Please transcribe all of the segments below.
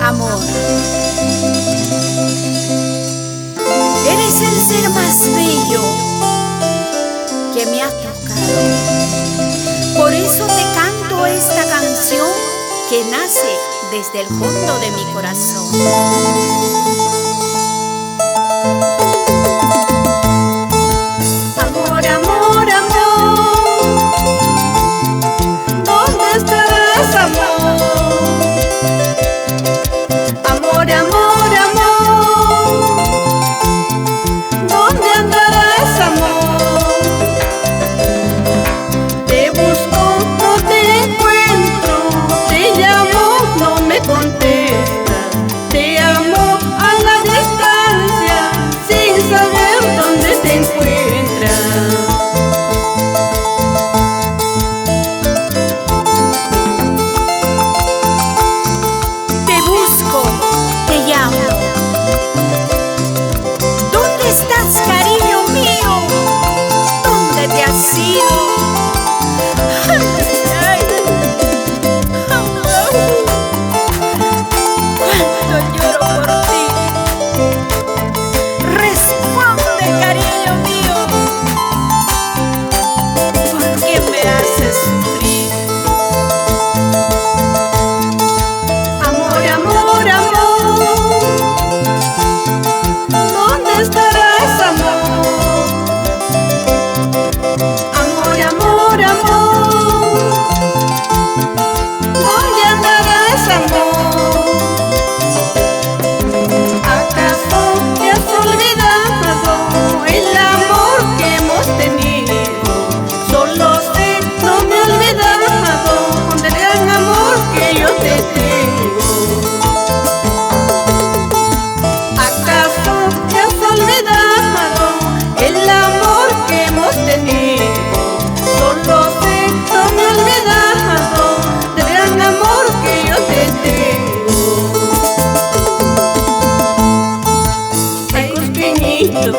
Amor, eres el ser más bello que me ha tocado. Por eso te canto esta canción que nace desde el fondo de mi corazón.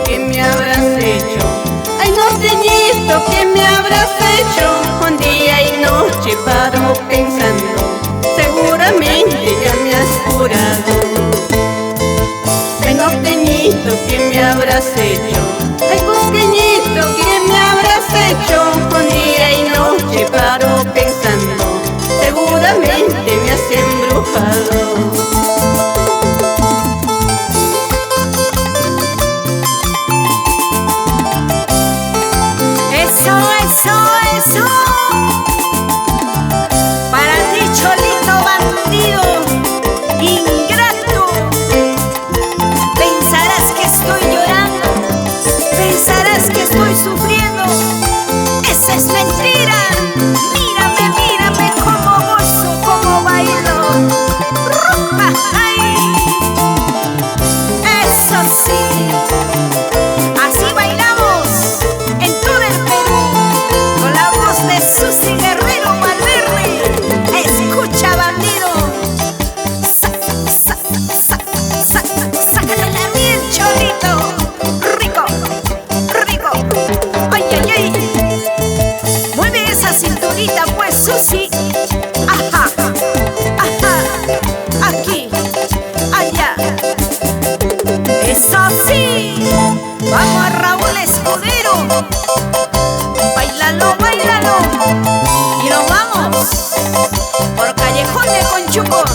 ¿Qué me habrás hecho? Ay, norteñito, ¿qué me habrás hecho? Un día y noche paro pensando, seguramente ya me has jurado. Ay, norteñito, ¿qué me habrás hecho? Ay, cusqueñito, ¿qué me habrás hecho? Un día y noche paro pensando, seguramente me has embrujado. Pues Susi, ajá, ajá, aquí, allá. Eso sí, vamos a Raúl Escudero, bailalo, bailalo. Y nos vamos por Callejón de Conchuco.